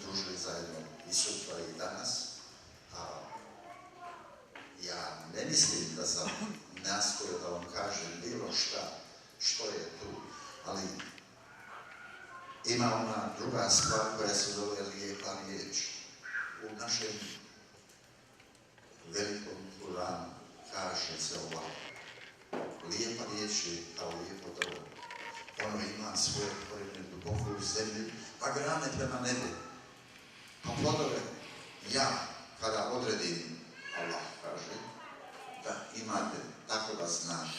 družili zajedno i sutra i danas. Ja ne mislim da sam nastojao da vam kažem bilo šta što je tu, ali ima ona druga stvar koja se zove lijepa riječ. U našem velikom Kuranu kaže se ovako: lijepa riječ je kao lijepo drvo. Ono ima svoje korijene duboko u zemlji, pa grane prema nebu. A plodove ja, kada odredim, Allah kaže, da imate, tako da znate.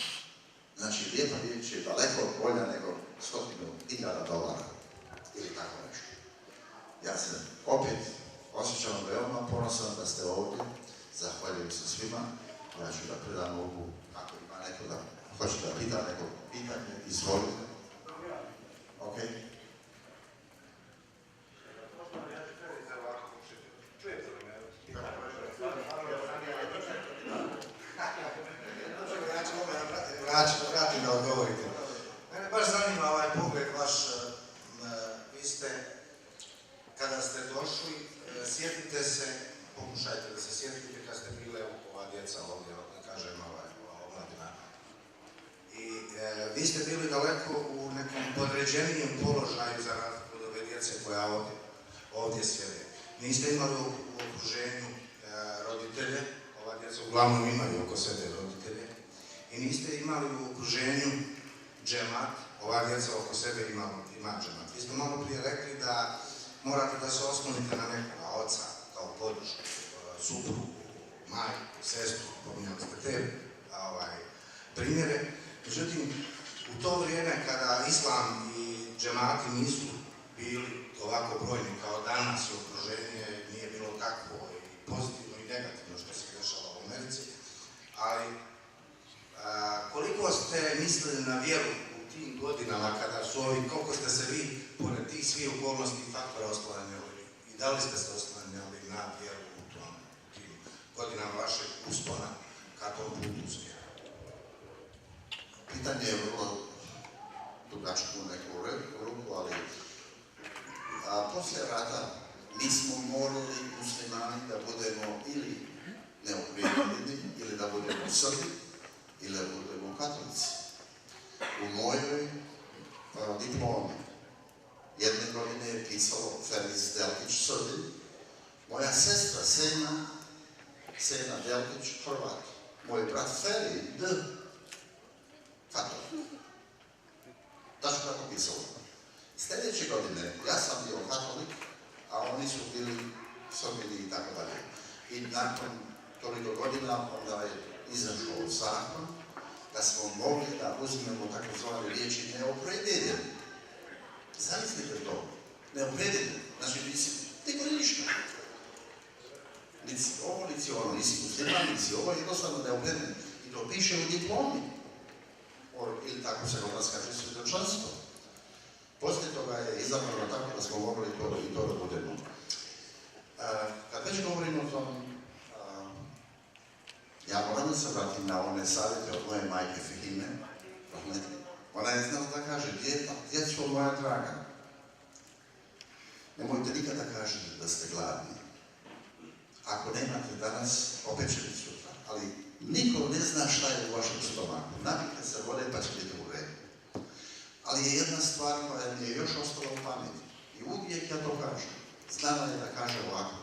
Znači, lijepa riječ je daleko bolja nego $100,000 ili tako nešto. Ja se opet osjećam veoma ponosan da ste ovdje. Zahvaljujem se svima. Ja ću da predam ovu, ako ima neko da hoće da pita neko pitanje, izvolite. Ok? Vratim da odgovorite. Mene baš zanima ovaj pogled vaš. Vi ste, kada ste došli, sjetite se, pokušajte da se sjetite kad ste bile ova djeca ovdje, da kažem, omladina. I vi ste bili daleko u nekom podređenijem položaju za razliku od ove djece koja ovdje sjede. Niste imali u okruženju roditelje, ova djeca uglavnom imaju oko sebe roditelje, i niste imali u okruženju džemat, ova djeca oko sebe ima džemat. Vi ste malo prije rekli da morate da se oslonite na nekoga oca, kao podršku, suprugu, majku, sestru, pominjali ste te primjere. Međutim, u to vrijeme kada islam i džemati nisu bili ovako brojni kao danas, okruženje nije bilo takvo i pozitivno i negativno što se dešava u Americi, ali koliko ste mislili na vjeru u tim godinama kada su ovi, koliko ste se vi, pored tih svih okolnosti i faktora oslanjali i da li ste se oslanjali na vjeru u tim godinama vašeg uspona ka tom putu uspjeha? Pitanje je vrlo dugačko u neku ruku, ali poslije rata mi smo morali muslimani da budemo ili neoprijedljeni, ili da budemo Srbi, ili da budemo katolici. U mojoj diplomi jedne godine je pisalo Feris Delkić, Srbi, moja sestra Sena Delkić, Hrvat, moj brat Feri, katolik. Tačno tako pisalo. Sljedeće godine ja sam bio katolik, a oni su bili Srbini i tako dalje. I nakon toliko godina onda je izašao zakon da smo mogli da uzmemo takozvane riječi neopredeljeni. Zamislite to, neopredeljeni. Znači, niko ništa. Nisi ovo, nisi ono, nisi musliman, nisi ovo, jednostavno neopredeljeni. I to piše u diplomi. Ili tako se kod nas kaže svjedočanstvo. Poslije toga je izabrano tako da smo mogli to da budemo. Kad već govorimo o tom, ja moram da se vratim na one savjete od moje majke Fehime. Ona je znala da kaže: djeco moja draga, nemojte nikada kažete da ste gladni. Ako nemate danas, opet će biti sutra. Ali niko ne zna šta je u vašem stomaku. Napijte se vode pa će biti u redu. Ali je jedna stvar koja mi je još ostala u pameti. I uvijek ja to kažem. Znala je da kaže ovako: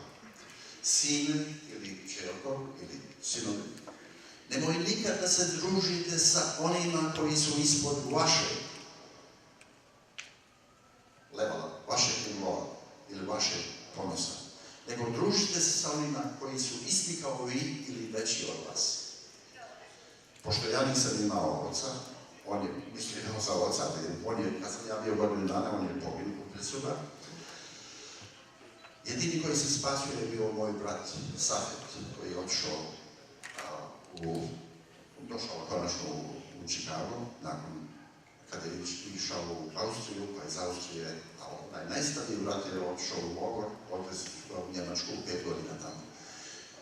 sine ili čerko ili sinovi, nemoj nikad da se družite sa onima koji su ispod vaše levala, vašeg nivoa ili vaše ponosa. Nego družite se sa onima koji su isti kao vi ili veći od vas. Pošto ja nisam imao oca, on je mislio za oca, kad sam ja bio godinu dana, on je poginuo presuda. Jedini koji se spasio je bio moj brat Safet, koji je otišao, došao konačno u Chicago, nakon kada je išao u Austriju, pa iz Austrije, a onaj najstariji brat je otišao u logor, odvez u Njemačku 5 godina tamo.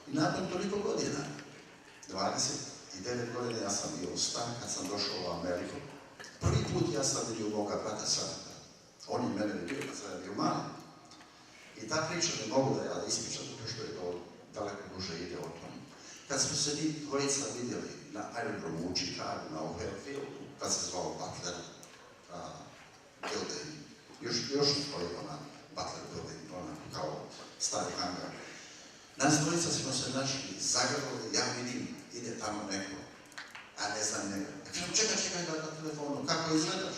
I nakon toliko godina, 29 godina, ja sam bio star kad sam došao u Ameriku. Prvi put ja sam vidio moga brata Safeta. On je mene vidio kad sam bio mali. ta priča ne mogu da ja ispričam, zato što je to daleko duže ide o tom. Kad smo se mi dvojica vidjeli na aerodromu u Chicagu, na O'Hare-Fieldu, kad se zvao Butler Building, još stoji ona Butler Building, ona kao stari hangar. Nas dvojica smo se našli, zagrali, ja vidim, ide tamo neko, a ne znam njega. Ja kažem, čekaj na telefonu, kako izgledaš?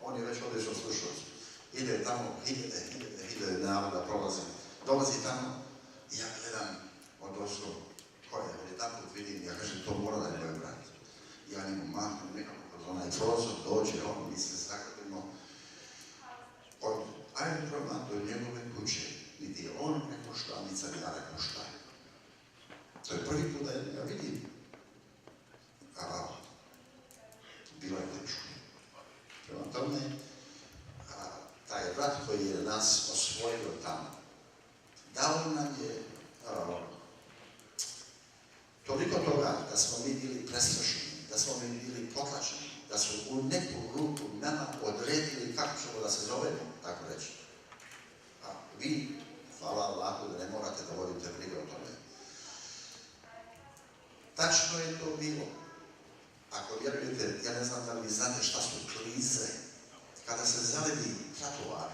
On je već odešao slušalac. Ide tamo, ide da prolazi. Dolazi tamo i ja gledam od oslo ko je, ali tamo vidim, ja kažem, to mora da je moj brat. Ja njemu mahnem nekako kroz onaj prozor, dođe on, mi se zagrlimo. Od aerodroma do njegove kuće, niti je on rekao šta, niti sam ja rekao šta. To je prvi put da ja vidim. Bilo je teško. Prema tome, taj brat koji je nas osvojio tamo, dao nam je toliko toga da smo mi bili prestrašeni, da smo mi bili potlačeni, da su u neku ruku nama odredili kako ćemo da se zovemo, tako reći. A vi, hvala Allahu, da ne morate da vodite brige o tome. Tačno je to bilo. Ako vjerujete, ja ne znam da li vi znate šta su klize. Kada se zaledi tratoar,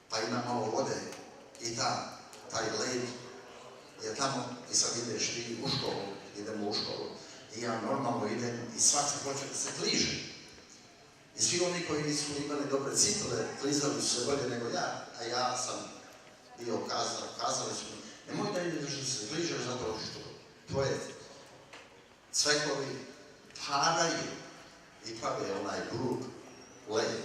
pa ima malo vode i taj led je tamo i sad ideš ti u školu, idemo u školu i ja normalno idem i svak se hoće da se kliže. I svi oni koji su imali dobre cipele, klizali su se bolje nego ja, a ja sam bio kazali su mi, nemoj da ideš da se kližeš zato što tvoje cvekovi padaju i prave onaj grub led.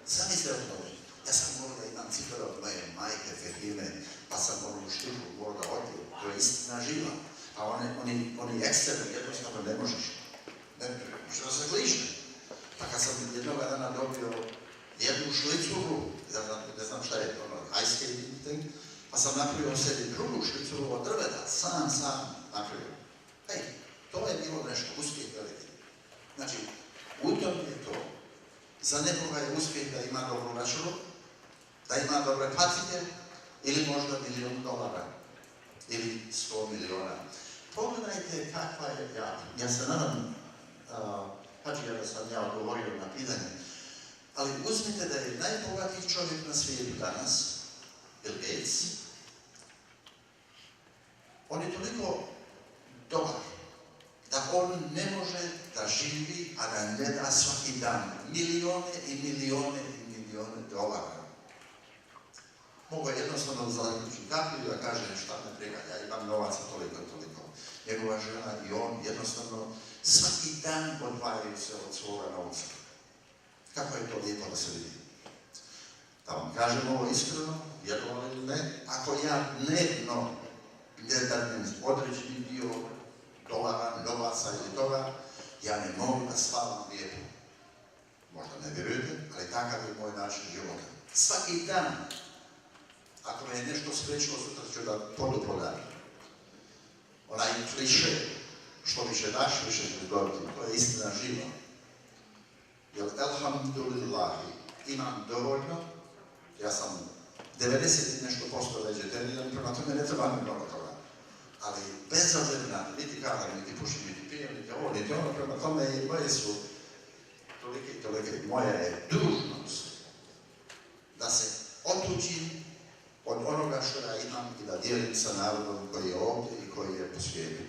Zamislite o tome, ja sam morao da imam cipele od moje majke, Fehime, pa sam onu štipu morao da odiju, to je istina živa. A oni eksterni jednostavno ne možeš. Što se kliže. Pa kad sam jednog dana dobio jednu šlicuru, ne znam šta je ono, ice skating thing, pa sam napravio sebi drugu šlicuru od drveta, sam napravio. Hej, to je bilo nešto, uspjeh veliki. Znači, u tom je to. Za nekoga je uspjeh da ima dobru računu, da ima dobre patike, ili možda $1.000.000, ili 100 miliona. Pogledajte kakva je, ja se nadam, da sam ja odgovorio na pitanje, ali uzmite da je najbogatiji čovjek na svijetu danas, Bill Gates, on je toliko dobar, da on ne može da živi, a da ne da svaki dan milione i milione i milione dolara. Mogu jednostavno zaključiti kaplju da kaže šta me briga, ja imam novaca toliko i toliko. Njegova žena i on jednostavno svaki dan odvajaju se od svoga novca. Kako je to lijepo da se vidi? Da vam kažem ovo iskreno, vjerovali ili ne, ako ja dnevno ne dadnem određeni dio dolara, novaca ili toga, ja ne mogu da spavam lijepo. Možda ne vjerujete, ali takav je moj način života. Svaki dan, ako me je nešto spriječilo, sutra ću da podupodam. Onaj kliše, što više daš, više ćeš dobiti. To je istina živa. Jer, alhamdulillahi, imam dovoljno, ja sam 90 i nešto posto vegetarijan, prema tome ne treba mi mnogo toga. Ali bezobzirna, niti kada, niti pušim, niti pijem, niti ovo, niti ono, prema tome i moje su tolike i tolike. Moja je dužnost da se otuđim od onoga što ja imam i da dijelim sa narodom koji je ovdje i koji je po svijetu.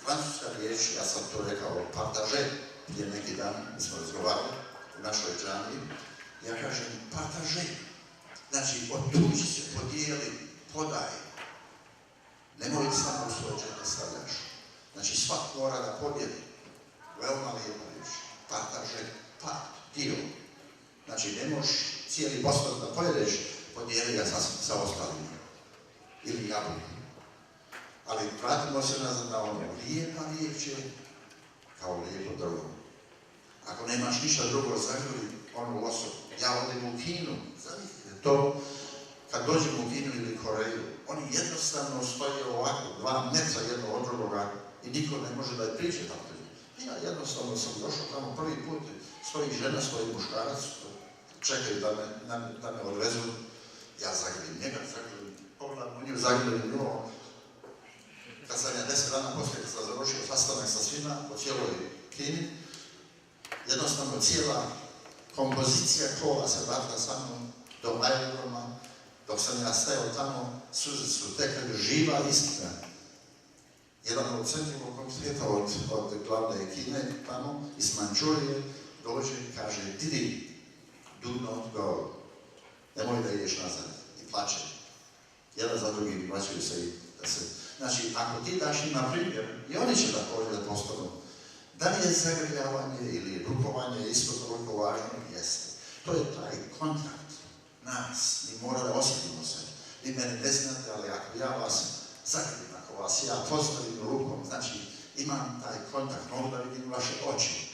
Francuska riječ, ja sam to rekao, partaže, gdje neki dan mi smo razgovarali u našoj džamiji, ja kažem partaže, znači otuđi se, podijeli, podaj. Nemoj samo u svoj džep da stavljaš. Znači svak mora da podijeli. Veoma lijepa riječ. Partaže, part, dio. Znači ne možeš cijeli Boston da pojedeš, podijeli ga sa ostalima. Ili jabuku. Ali vratimo se nazad na ono. Lijepa riječ je kao lijepo drvo. Ako nemaš ništa drugo, zagrli onu losu. Ja odim u Kinu. Zamislite to. Kad dođemo u Kinu ili Koreju, oni jednostavno stoje ovako ovako 2 metra jedno od drugoga i niko ne može da je priđe tako. Ja jednostavno sam došao tamo prvi put, stoji žena, stoji muškarac, čekaju da me odvezu. Ja zagrebim njega, pogledam u nju, zagrebim nju. Kad sam ja 10 dana poslije, kad sam završio sastanak sa svima po cijeloj Kini, jednostavno cijela kompozicija kola se vrata sa mnom do aerodroma. Dok sam ja stajao tamo, suze su tekle, živa istina. Jedan od centrivog komiteta od glavne Kine tamo, iz Mančurije, dođe i kaže, Didi, do not go. Nemoj da ideš nazad. I plače. Jedan za drugim vraćaju se i da se... Znači, ako ti daš njima primjer, i oni će da postanu. Da li je zagrljavanje ili rukovanje isto toliko važno? Jeste. To je taj kontakt nas. Mi moramo da osjetimo se. Vi mene ne znate, ali ako ja vas zagrlim, ako vas ja postavim rukom, znači imam taj kontakt, mogu da vidim vaše oči.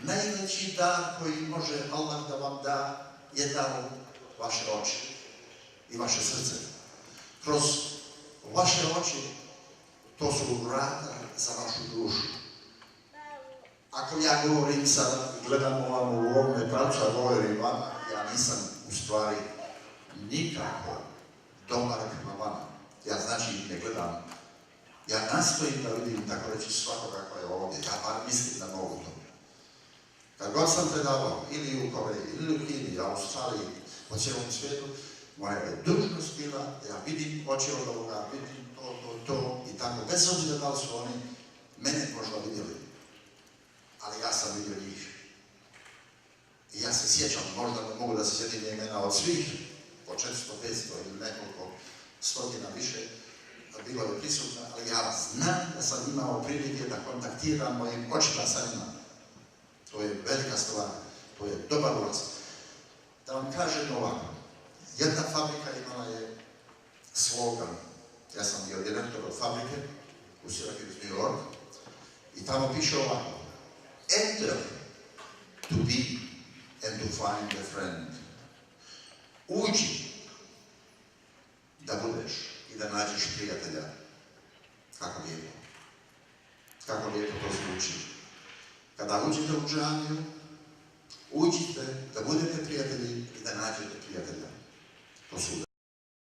Najveći dar koji može Allah da vam da je dao vaše oči i vaše srce. Kroz vaše oči to su vrata za vašu dušu. Ako ja govorim sada, gledam ovamo u ovome pravcu, a govorim vama, ja nisam u stvari nikako dobar prema vama. Ja znači ne gledam. Ja nastojim da vidim, tako reći, svakoga koja je ovdje. Ja bar mislim da mogu to. Kad god sam predavao, ili u Koreji, ili u Kini, Australiji, po cijelom svijetu, moja je dužnost bila da ja vidim oči od ovoga, vidim to i tako. Bez obzira da li su oni mene možda vidjeli. Ali ja sam vidio njih. I ja se sjećam, možda mogu da se sjetim imena od svih, po 400, 500 ili nekoliko stotina više, bilo je prisutno, ali ja znam da sam imao prilike da kontaktiram mojim očima sa njima. To je velika stvar, to je dobar ulaz. Da vam kažem ovako, jedna fabrika imala je slogan. Ja sam bio direktor od fabrike u Syracuse, New York, i tamo piše ovako: Enter to be and to find a friend. Uđi da budeš i da nađeš prijatelja. Kako lijepo. Kako lijepo to zvuči. Kada uđete u džamiju, uđite da budete prijatelji i da nađete prijatelja. To su